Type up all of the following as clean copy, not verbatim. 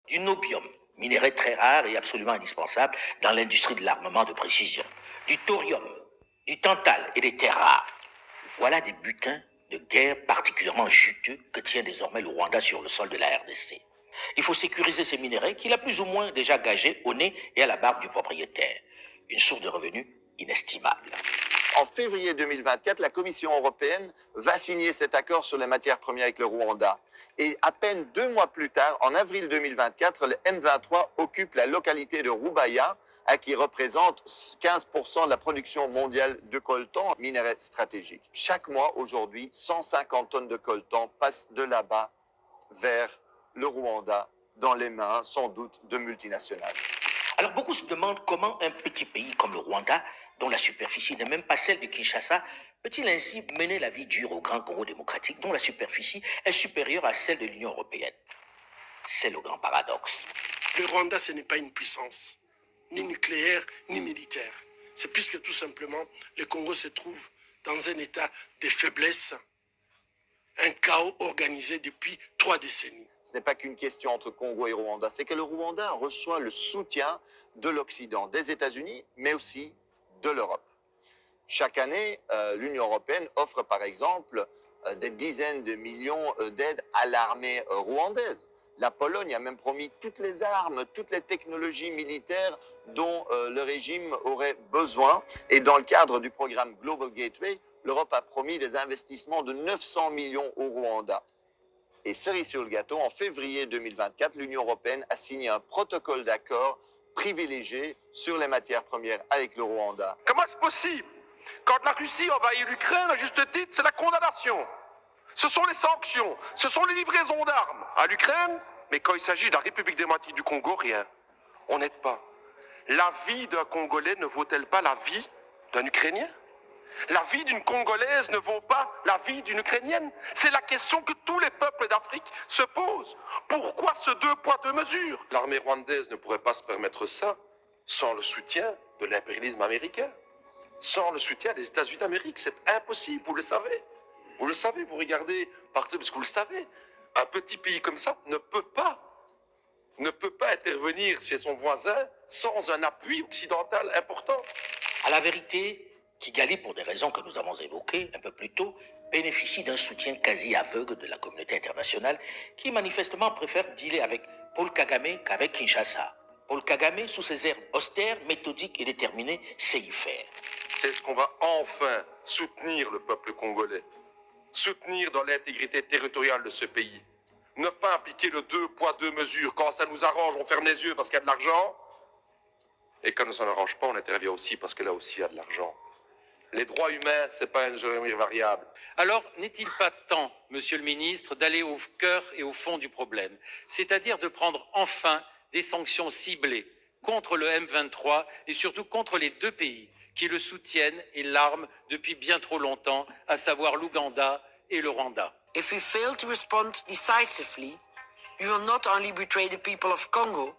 Du niobium, minerai très rare et absolument indispensable dans l'industrie de l'armement de précision. Du thorium, du tantal et des terres rares. Voilà des butins de guerre particulièrement juteux que tient désormais le Rwanda sur le sol de la RDC. Il faut sécuriser ces minerais qu'il a plus ou moins déjà gagés au nez et à la barbe du propriétaire. Une source de revenus inestimable. En février 2024, la Commission européenne va signer cet accord sur les matières premières avec le Rwanda. Et à peine 2 mois plus tard, en avril 2024, le M23 occupe la localité de Rubaya, qui représente 15% de la production mondiale de coltan, minerai stratégique. Chaque mois, aujourd'hui, 150 tonnes de coltan passent de là-bas vers le Rwanda, dans les mains, sans doute, de multinationales. Alors beaucoup se demandent comment un petit pays comme le Rwanda, dont la superficie n'est même pas celle de Kinshasa, peut-il ainsi mener la vie dure au Grand Congo démocratique, dont la superficie est supérieure à celle de l'Union européenne. C'est le grand paradoxe. Le Rwanda, ce n'est pas une puissance, ni nucléaire, ni militaire. C'est puisque tout simplement, le Congo se trouve dans un état de faiblesse, un chaos organisé depuis 3 décennies. Ce n'est pas qu'une question entre Congo et Rwanda, c'est que le Rwanda reçoit le soutien de l'Occident, des États-Unis, mais aussi de l'Europe. Chaque année, l'Union européenne offre par exemple des dizaines de millions d'aides à l'armée rwandaise. La Pologne a même promis toutes les armes, toutes les technologies militaires dont le régime aurait besoin. Et dans le cadre du programme Global Gateway, l'Europe a promis des investissements de 900 millions au Rwanda. Et cerise sur le gâteau, en février 2024, l'Union européenne a signé un protocole d'accord privilégié sur les matières premières avec le Rwanda. Comment est-ce possible? Quand la Russie envahit l'Ukraine, à juste titre, c'est la condamnation. Ce sont les sanctions, ce sont les livraisons d'armes à l'Ukraine, mais quand il s'agit de la République démocratique du Congo, rien. On n'aide pas. La vie d'un Congolais ne vaut-elle pas la vie d'un Ukrainien? La vie d'une Congolaise ne vaut pas la vie d'une Ukrainienne? C'est la question que tous les peuples d'Afrique se posent. Pourquoi ce 2 poids 2 mesures? L'armée rwandaise ne pourrait pas se permettre ça sans le soutien de l'impérialisme américain, sans le soutien des États-Unis d'Amérique. C'est impossible, vous le savez. Vous le savez, vous regardez parce que vous le savez. Un petit pays comme ça ne peut pas intervenir chez son voisin sans un appui occidental important. À la vérité, Kigali, pour des raisons que nous avons évoquées un peu plus tôt, bénéficie d'un soutien quasi aveugle de la communauté internationale qui manifestement préfère dealer avec Paul Kagame qu'avec Kinshasa. Paul Kagame, sous ses airs austères, méthodiques et déterminés, sait y faire. C'est ce qu'on va enfin soutenir le peuple congolais, soutenir dans l'intégrité territoriale de ce pays. Ne pas appliquer le 2 poids 2 mesures. Quand ça nous arrange, on ferme les yeux parce qu'il y a de l'argent. Et quand ça n'arrange pas, on intervient aussi parce que là aussi il y a de l'argent. Les droits humains, ce n'est pas une géométrie variable. Alors, n'est-il pas temps, Monsieur le Ministre, d'aller au cœur et au fond du problème, c'est-à-dire de prendre enfin des sanctions ciblées contre le M23 et surtout contre les 2 pays qui le soutiennent et l'arment depuis bien trop longtemps, à savoir l'Ouganda et le Rwanda. If we fail to respond decisively, we will not only betray the people of Congo,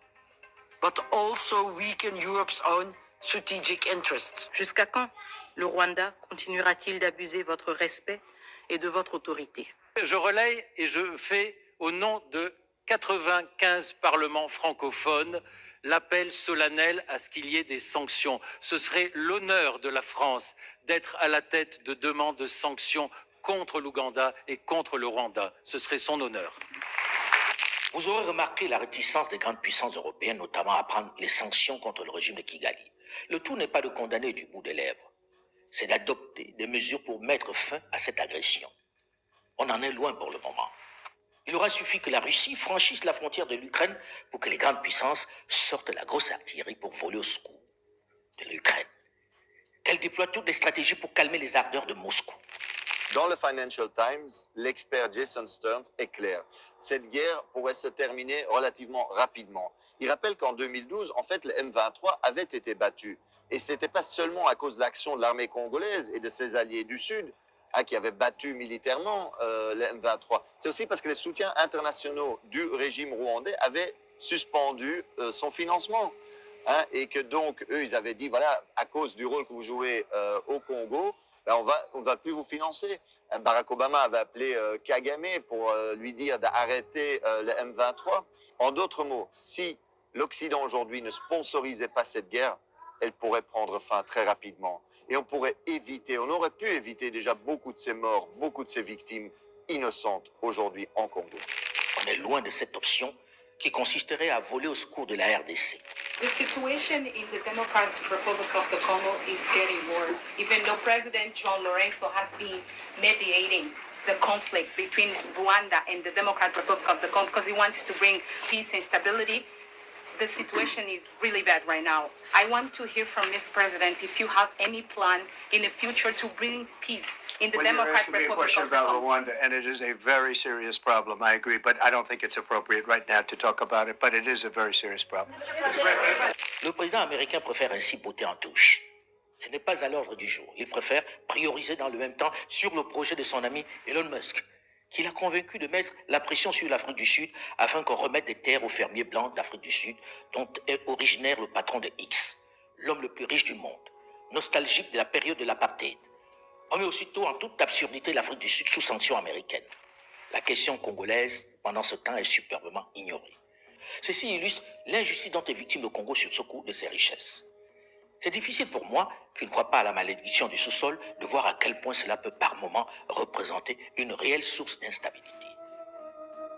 but also weaken Europe's own strategic interests. Jusqu'à quand le Rwanda continuera-t-il d'abuser votre respect et de votre autorité? Je relaye et je fais au nom de 95 parlements francophones l'appel solennel à ce qu'il y ait des sanctions. Ce serait l'honneur de la France d'être à la tête de demandes de sanctions contre l'Ouganda et contre le Rwanda. Ce serait son honneur. Vous aurez remarqué la réticence des grandes puissances européennes, notamment à prendre les sanctions contre le régime de Kigali. Le tout n'est pas de condamner du bout des lèvres, c'est d'adopter des mesures pour mettre fin à cette agression. On en est loin pour le moment. Il aura suffi que la Russie franchisse la frontière de l'Ukraine pour que les grandes puissances sortent la grosse artillerie pour voler au secours de l'Ukraine. Qu'elles déploient toutes les stratégies pour calmer les ardeurs de Moscou. Dans le Financial Times, l'expert Jason Stearns est clair. Cette guerre pourrait se terminer relativement rapidement. Il rappelle qu'en 2012, en fait, le M23 avait été battu. Et ce n'était pas seulement à cause de l'action de l'armée congolaise et de ses alliés du Sud qui avaient battu militairement le M23. C'est aussi parce que les soutiens internationaux du régime rwandais avaient suspendu son financement. Et que donc, eux, ils avaient dit, voilà, à cause du rôle que vous jouez au Congo, ben on ne va plus vous financer. Barack Obama avait appelé Kagame pour lui dire d'arrêter le M23. En d'autres mots, si l'Occident aujourd'hui ne sponsorisait pas cette guerre, elle pourrait prendre fin très rapidement. Et on aurait pu éviter déjà beaucoup de ces morts, beaucoup de ces victimes innocentes aujourd'hui en Congo. On est loin de cette option qui consisterait à voler au secours de la RDC. The situation in the Democratic Republic of the Congo is getting worse, even though President John Lorenzo has been mediating the conflict between Rwanda and the Democratic Republic of the Congo because he wants to bring peace and stability. The situation is really bad right now. I want to hear from Ms. President if you have any plan in the future to bring peace in the Democratic Republic of the Congo. You're asking me a question about Rwanda, and it is a very serious problem. I agree, but I don't think it's appropriate right now to talk about it, but it is a very serious problem. Le président américain préfère ainsi botter en touche. Ce n'est pas à l'ordre du jour. Il préfère prioriser dans le même temps sur le projet de son ami Elon Musk, qui l'a convaincu de mettre la pression sur l'Afrique du Sud afin qu'on remette des terres aux fermiers blancs d'Afrique du Sud, dont est originaire le patron de X, l'homme le plus riche du monde, nostalgique de la période de l'apartheid. On met aussitôt en toute absurdité l'Afrique du Sud sous sanction américaine. La question congolaise, pendant ce temps, est superbement ignorée. Ceci illustre l'injustice dont est victime le Congo sur ce coup de ses richesses. C'est difficile pour moi, qui ne crois pas à la malédiction du sous-sol, de voir à quel point cela peut par moments représenter une réelle source d'instabilité.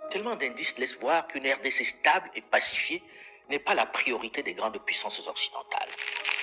Tellement d'indices laissent voir qu'une RDC stable et pacifiée n'est pas la priorité des grandes puissances occidentales.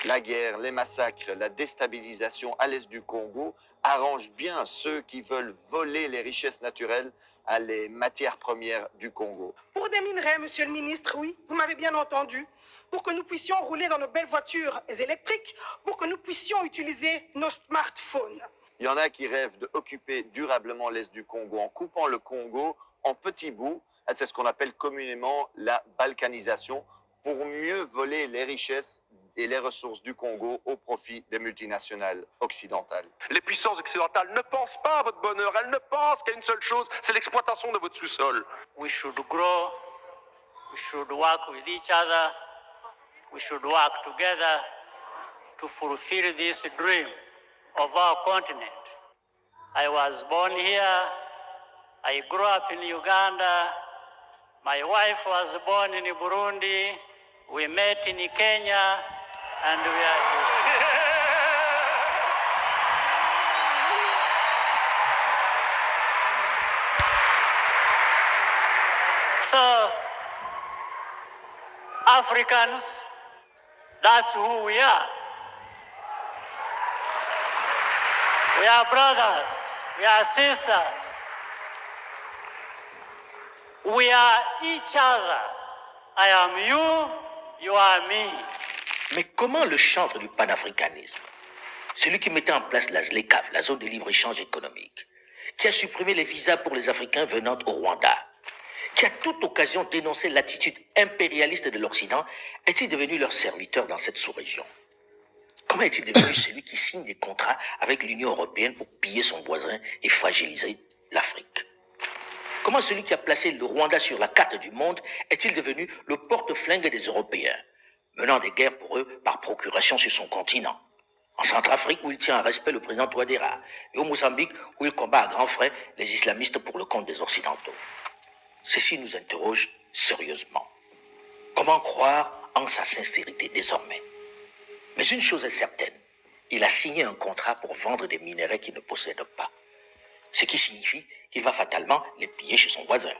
La guerre, les massacres, la déstabilisation à l'est du Congo arrangent bien ceux qui veulent voler les richesses naturelles à les matières premières du Congo. Pour des minerais, monsieur le ministre, oui, vous m'avez bien entendu. Pour que nous puissions rouler dans nos belles voitures électriques, pour que nous puissions utiliser nos smartphones. Il y en a qui rêvent d'occuper durablement l'est du Congo en coupant le Congo en petits bouts. C'est ce qu'on appelle communément la balkanisation, pour mieux voler les richesses et les ressources du Congo au profit des multinationales occidentales. Les puissances occidentales ne pensent pas à votre bonheur, elles ne pensent qu'à une seule chose, c'est l'exploitation de votre sous-sol. We should grow, we should work with each other, we should work together to fulfill this dream of our continent. I was born here, I grew up in Uganda, my wife was born in Burundi, we met in Kenya, and we are here. So, Africans, that's who we are. We are brothers, we are sisters. We are each other. I am you, you are me. Mais comment le chantre du panafricanisme, celui qui mettait en place la ZLECAf, la zone de libre-échange économique, qui a supprimé les visas pour les Africains venant au Rwanda, qui a toute occasion dénoncé l'attitude impérialiste de l'Occident, est-il devenu leur serviteur dans cette sous-région? Comment est-il devenu celui qui signe des contrats avec l'Union européenne pour piller son voisin et fragiliser l'Afrique? Comment celui qui a placé le Rwanda sur la carte du monde est-il devenu le porte-flingue des Européens, menant des guerres pour eux par procuration sur son continent? En Centrafrique, où il tient en respect le président Touadéra, et au Mozambique, où il combat à grands frais les islamistes pour le compte des Occidentaux. Ceci nous interroge sérieusement. Comment croire en sa sincérité désormais? Mais une chose est certaine, il a signé un contrat pour vendre des minerais qu'il ne possède pas. Ce qui signifie qu'il va fatalement les piller chez son voisin.